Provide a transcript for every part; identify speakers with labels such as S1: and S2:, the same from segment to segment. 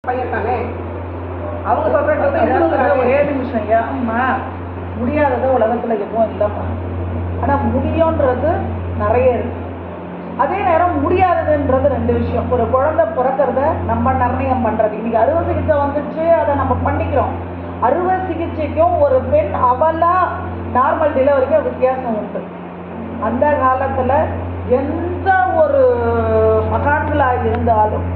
S1: பையன் தானே அவங்க சொல்றது
S2: ஒரே நிமிஷம். ஏம்மா முடியாதது உலகத்துல எதுவும் இல்லைம்மா. ஆனா முடியும்ன்றது நிறைய இருக்கு. அதே நேரம் முடியாததுன்றது ரெண்டு விஷயம். ஒரு குழந்தை பிறக்கிறத நம்ம நிர்ணயம் பண்றது. இன்னைக்கு அறுவை சிகிச்சை வந்துச்சு, அதை நம்ம பண்ணிக்கிறோம். அறுவை சிகிச்சைக்கும் ஒரு பெண் அவலா நார்மல் டெலிவரிக்கும் வித்தியாசம் உண்டு. அந்த காலத்துல எந்த ஒரு மகான்களாக இருந்தாலும்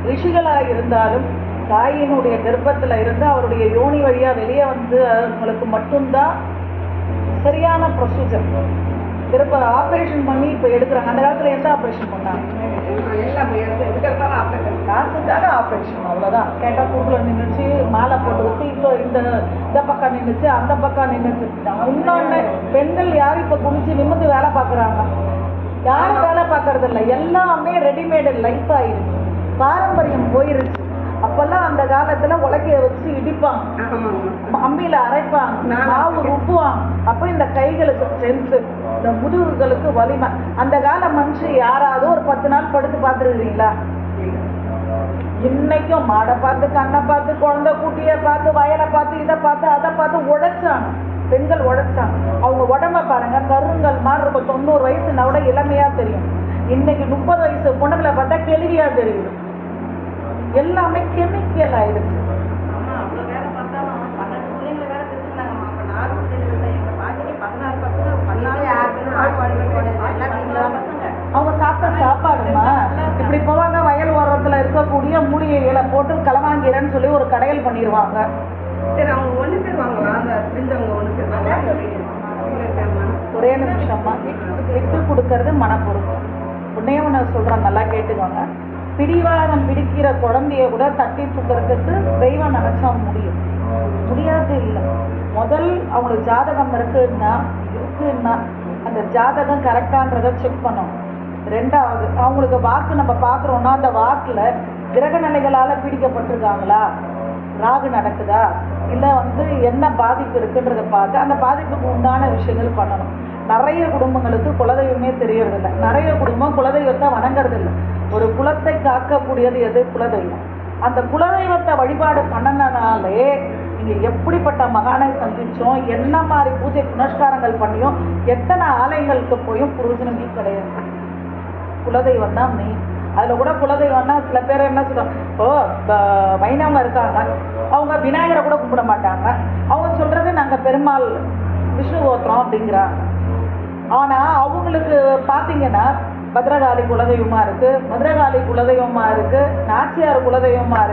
S2: ரிஷிகளாக இருந்தாலும் தாயினுடைய கர்ப்பத்தில் இருந்து அவருடைய யோனி வழியா வெளியே வந்து அவங்களுக்கு மட்டும்தான் சரியான ப்ரொசீஜர். திருப்ப ஆப்ரேஷன் பண்ணி இப்போ எடுக்கிறாங்க. அந்த காலத்தில் எந்த ஆப்ரேஷன் பண்ணாங்க? காசுக்காக ஆப்ரேஷன், அவ்வளோதான். கேட்டால் கூட்டில் நின்றுச்சு, மாலை போட்டு வச்சு, இப்போ இந்த பக்கம் நின்றுச்சு, அந்த பக்கம் நின்றுச்சு. இன்னொன்று, பெண்கள் யாரும் இப்போ குளிச்சு நிமிந்து வேலை பார்க்குறாங்க? யாரும் வேலை பார்க்கறது இல்லை. எல்லாமே ரெடிமேடு லைஃப் ஆயிடுச்சு. பாரம்பரியம் போயிருச்சு. அப்பெல்லாம் அந்த காலத்துல உலக்கைய வச்சு இடிப்பாங்க, அம்மியில அரைப்பாங்க, மாவு ருப்புவாங்க. அப்ப இந்த கைகளுக்கு ஸ்ட்ரென்த், இந்த முதுகுகளுக்கு வலிமை. அந்த கால மனுஷன் யாராவது ஒரு 10 நாள் படுத்து பார்த்துருக்கீங்களா? இன்னைக்கும் மாடை பார்த்து, கண்ணை பார்த்து, குழந்தை குட்டியை பார்த்து, வயலை பார்த்து, இதை பார்த்து, அதை பார்த்து உழைச்சாங்க. பெண்கள் உழைச்சாங்க. அவங்க உடம்ப பாருங்க, கருங்கல் மாதிரி இருக்கும். 90 வயசுனா கூட இளமையா தெரியும். இன்னைக்கு 30 வயசு பொண்ணுங்களை பார்த்தா கெளிவியா தெரியுது. எல்லாமே கெமிக்கல் ஆயிடுச்சு. அவங்க சாப்பிட்ட சாப்பாடுமா இப்படி போவாங்க. வயல் ஓரத்துல இருக்கக்கூடிய மூலிகைகளை போட்டு களவாங்கிறேன்னு சொல்லி ஒரு கடையில் பண்ணிடுவாங்க.
S1: சரி, அவங்க ஒண்ணு பேருவாங்களா? அந்த தெரிஞ்சவங்க ஒண்ணு பேருவாங்க.
S2: ஒரே நிமிஷமா. விட்டு கொடுக்கறது மனப்பொருள். உடனே ஒன்று சொல்றாங்க, நல்லா கேட்டுக்கோங்க. பிடிவாதம் பிடிக்கிற குழந்தைய கூட தட்டி தூக்கிறதுக்கு தெய்வம் நினைச்சா முடியும். முடியாது இல்லை. முதல் அவங்களுக்கு ஜாதகம் இருக்குன்னா அந்த ஜாதகம் கரெக்டான்றதை செக் பண்ணணும். ரெண்டாவது, அவங்களுக்கு வாக்கு நம்ம பார்க்குறோன்னா அந்த வாக்குல கிரக நிலைகளால் பீடிக்கப்பட்டிருக்காங்களா, ராகு நடக்குதா, இல்லை என்ன பாதிப்பு இருக்குன்றதை பார்த்து அந்த பாதிப்புக்கு உண்டான விஷயங்கள் பண்ணணும். நிறைய குடும்பங்களுக்கு குலதெய்வமே தெரியறதில்லை. நிறைய குடும்பம் குலதெய்வத்தை வணங்குறது இல்லை. ஒரு குலத்தை காக்கக்கூடியது எது? குலதெய்வம். அந்த குலதெய்வத்தை வழிபாடு பண்ணனாலே நீங்க எப்படிப்பட்ட மகானை சந்திச்சோம், என்ன மாதிரி பூஜை புனஸ்காரங்கள் பண்ணியும், எத்தனை ஆலயங்களுக்கு போயும் புரோஜனமே கிடையாது. குலதெய்வம் தான் மெயின். அதில் கூட குலதெய்வம்னா சில பேர் என்ன சொல்லுவாங்க, இப்போ வைணவங்க இருக்காங்க, அவங்க விநாயகரை கூட கும்பிட மாட்டாங்க. அவங்க சொல்றது நாங்கள் பெருமாள் விஷ்ணு கோத்திரம் அப்படிங்கிறாங்க. ஆனால் அவங்களுக்கு பார்த்தீங்கன்னா பத்ரகாளி குலதெய்வமாக இருக்குது, மதுரகாளி குலதெய்வமாக இருக்குது, நாச்சியார் குலதெய்வமாக இருக்குது.